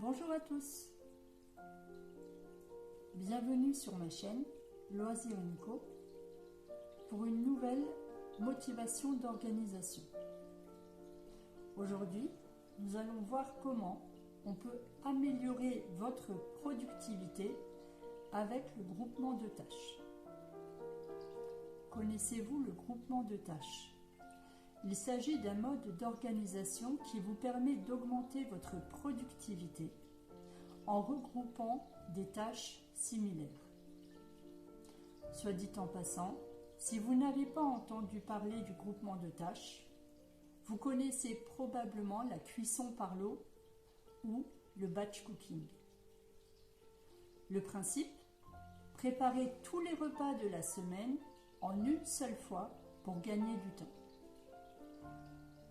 Bonjour à tous, bienvenue sur ma chaîne Loisirs & Co pour une nouvelle motivation d'organisation. Aujourd'hui, nous allons voir comment on peut améliorer votre productivité avec le groupement de tâches. Connaissez-vous le groupement de tâches ? Il s'agit d'un mode d'organisation qui vous permet d'augmenter votre productivité en regroupant des tâches similaires. Soit dit en passant, si vous n'avez pas entendu parler du groupement de tâches, vous connaissez probablement la cuisson par l'eau ou le batch cooking. Le principe, préparer tous les repas de la semaine en une seule fois pour gagner du temps.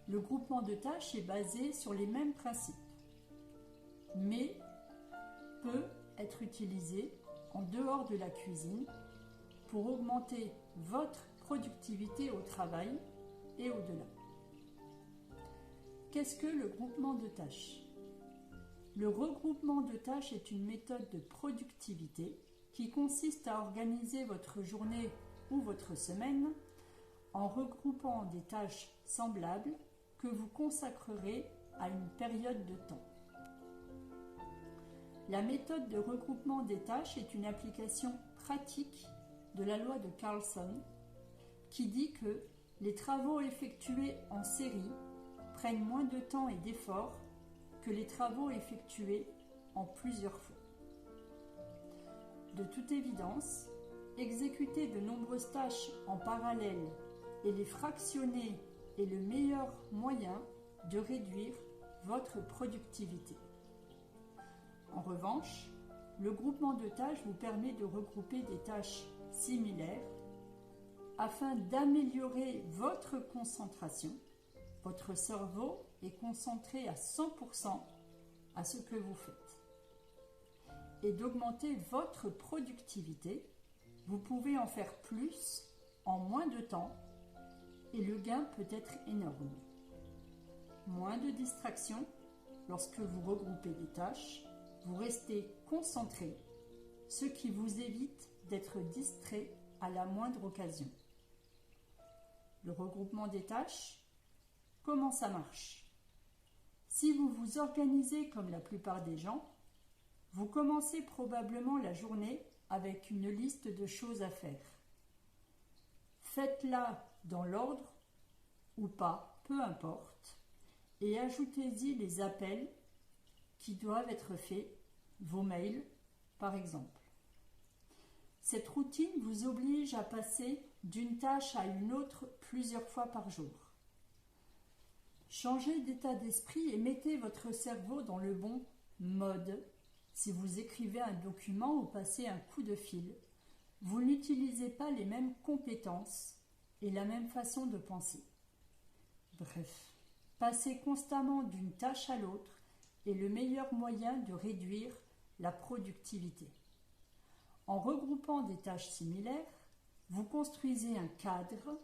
Le groupement de tâches est basé sur les mêmes principes, mais peut être utilisé en dehors de la cuisine pour augmenter votre productivité au travail et au-delà. Qu'est-ce que le groupement de tâches ? Le regroupement de tâches est une méthode de productivité qui consiste à organiser votre journée ou votre semaine en regroupant des tâches semblables que vous consacrerez à une période de temps. La méthode de regroupement des tâches est une application pratique de la loi de Carlson qui dit que les travaux effectués en série prennent moins de temps et d'efforts que les travaux effectués en plusieurs fois. De toute évidence, exécuter de nombreuses tâches en parallèle et les fractionner est le meilleur moyen de réduire votre productivité. En revanche, le groupement de tâches vous permet de regrouper des tâches similaires afin d'améliorer votre concentration. Votre cerveau est concentré à 100% à ce que vous faites. Et d'augmenter votre productivité, vous pouvez en faire plus en moins de temps et le gain peut être énorme. Moins de distractions lorsque vous regroupez des tâches, vous restez concentré, ce qui vous évite d'être distrait à la moindre occasion. Le regroupement des tâches, comment ça marche ? Si vous vous organisez comme la plupart des gens, vous commencez probablement la journée avec une liste de choses à faire. Faites-la dans l'ordre ou pas, peu importe, et ajoutez-y les appels qui doivent être faits, vos mails par exemple. Cette routine vous oblige à passer d'une tâche à une autre plusieurs fois par jour. Changez d'état d'esprit et mettez votre cerveau dans le bon mode. Si vous écrivez un document ou passez un coup de fil, vous n'utilisez pas les mêmes compétences et la même façon de penser. Bref, passer constamment d'une tâche à l'autre est le meilleur moyen de réduire la productivité. En regroupant des tâches similaires, vous construisez un cadre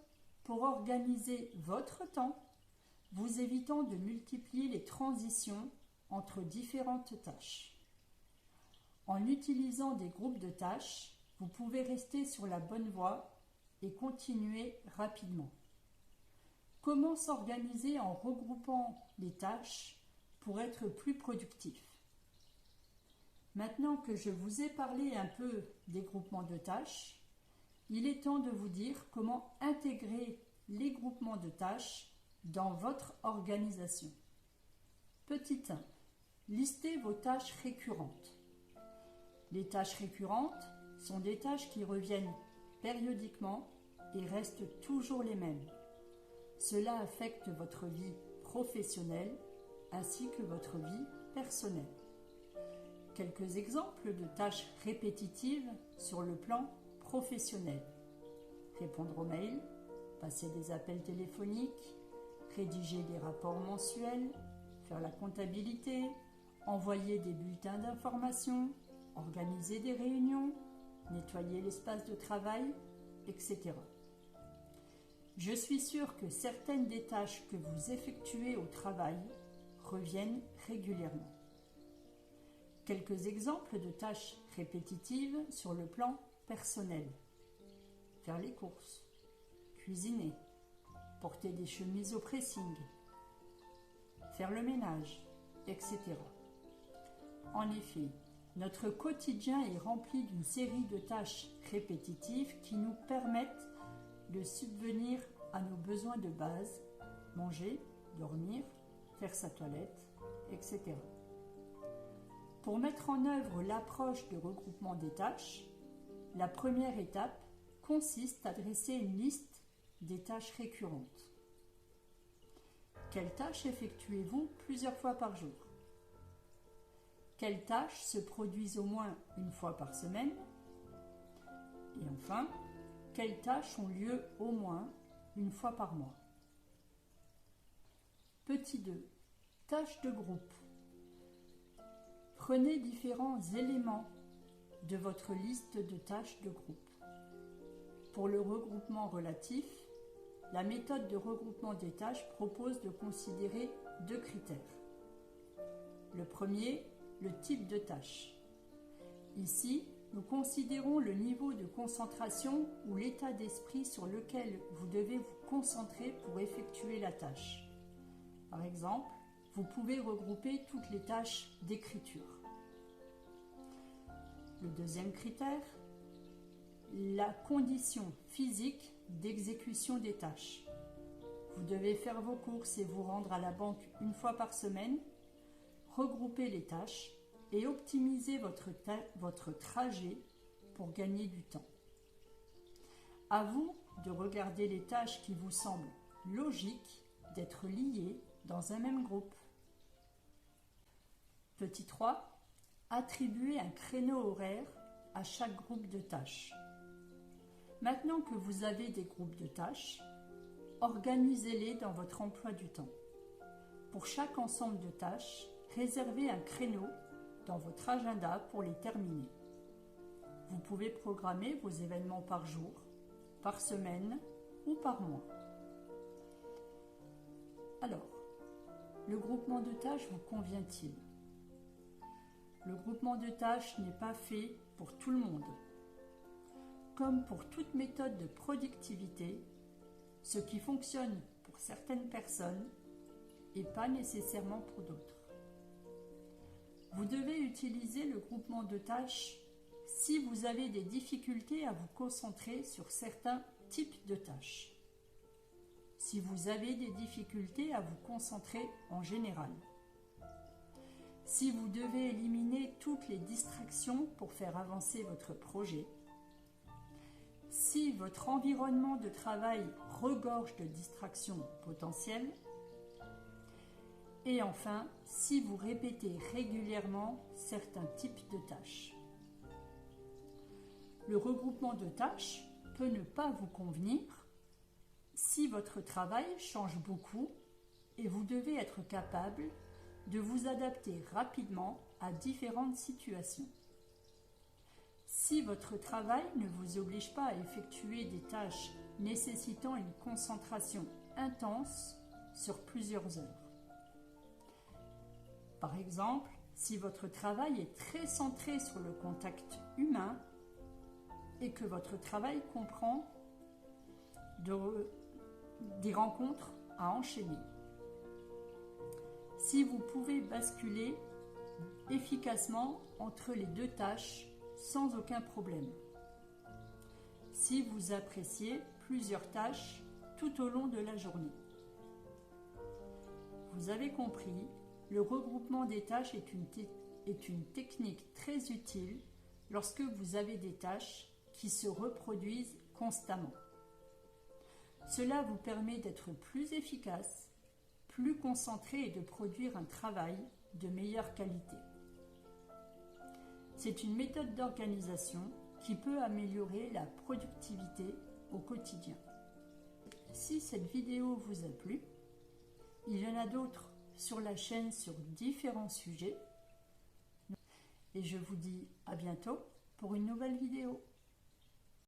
pour organiser votre temps, vous évitant de multiplier les transitions entre différentes tâches. En utilisant des groupes de tâches, vous pouvez rester sur la bonne voie et continuer rapidement. Comment s'organiser en regroupant les tâches pour être plus productif ? Maintenant que je vous ai parlé un peu des groupements de tâches, il est temps de vous dire comment intégrer les groupements de tâches dans votre organisation. Petit 1. Listez vos tâches récurrentes. Les tâches récurrentes sont des tâches qui reviennent périodiquement et restent toujours les mêmes. Cela affecte votre vie professionnelle ainsi que votre vie personnelle. Quelques exemples de tâches répétitives sur le plan professionnel. Répondre aux mails, passer des appels téléphoniques, rédiger des rapports mensuels, faire la comptabilité, envoyer des bulletins d'information, organiser des réunions, nettoyer l'espace de travail, etc. Je suis sûre que certaines des tâches que vous effectuez au travail reviennent régulièrement. Quelques exemples de tâches répétitives sur le plan personnel. Faire les courses, cuisiner, porter des chemises au pressing, faire le ménage, etc. En effet, notre quotidien est rempli d'une série de tâches répétitives qui nous permettent de subvenir à nos besoins de base, manger, dormir, faire sa toilette, etc. Pour mettre en œuvre l'approche de regroupement des tâches, la première étape consiste à dresser une liste des tâches récurrentes. Quelles tâches effectuez-vous plusieurs fois par jour? Quelles tâches se produisent au moins une fois par semaine? Et enfin, quelles tâches ont lieu au moins une fois par mois? Petit 2. Tâches de groupe. Prenez différents éléments de votre liste de tâches de groupe. Pour le regroupement relatif, la méthode de regroupement des tâches propose de considérer 2 critères. Le premier, le type de tâche. Ici, nous considérons le niveau de concentration ou l'état d'esprit sur lequel vous devez vous concentrer pour effectuer la tâche. Par exemple, vous pouvez regrouper toutes les tâches d'écriture. Le deuxième critère, la condition physique d'exécution des tâches. Vous devez faire vos courses et vous rendre à la banque une fois par semaine, regrouper les tâches et optimiser votre trajet pour gagner du temps. À vous de regarder les tâches qui vous semblent logiques d'être liées dans un même groupe. Petit 3. Attribuez un créneau horaire à chaque groupe de tâches. Maintenant que vous avez des groupes de tâches, organisez-les dans votre emploi du temps. Pour chaque ensemble de tâches, réservez un créneau dans votre agenda pour les terminer. Vous pouvez programmer vos événements par jour, par semaine ou par mois. Alors, le groupement de tâches vous convient-il? Le groupement de tâches n'est pas fait pour tout le monde. Comme pour toute méthode de productivité, ce qui fonctionne pour certaines personnes n'est pas nécessairement pour d'autres. Vous devez utiliser le groupement de tâches si vous avez des difficultés à vous concentrer sur certains types de tâches. Si vous avez des difficultés à vous concentrer en général. Si vous devez éliminer toutes les distractions pour faire avancer votre projet. Si votre environnement de travail regorge de distractions potentielles. Et enfin, si vous répétez régulièrement certains types de tâches. Le regroupement de tâches peut ne pas vous convenir si votre travail change beaucoup et vous devez être capable de vous adapter rapidement à différentes situations. Si votre travail ne vous oblige pas à effectuer des tâches nécessitant une concentration intense sur plusieurs heures. Par exemple, si votre travail est très centré sur le contact humain et que votre travail comprend des rencontres à enchaîner. Si vous pouvez basculer efficacement entre les 2 tâches sans aucun problème. Si vous appréciez plusieurs tâches tout au long de la journée. Vous avez compris, le regroupement des tâches est une technique très utile lorsque vous avez des tâches qui se reproduisent constamment. Cela vous permet d'être plus efficace, plus concentré et de produire un travail de meilleure qualité. C'est une méthode d'organisation qui peut améliorer la productivité au quotidien. Si cette vidéo vous a plu, il y en a d'autres sur la chaîne sur différents sujets. Et je vous dis à bientôt pour une nouvelle vidéo.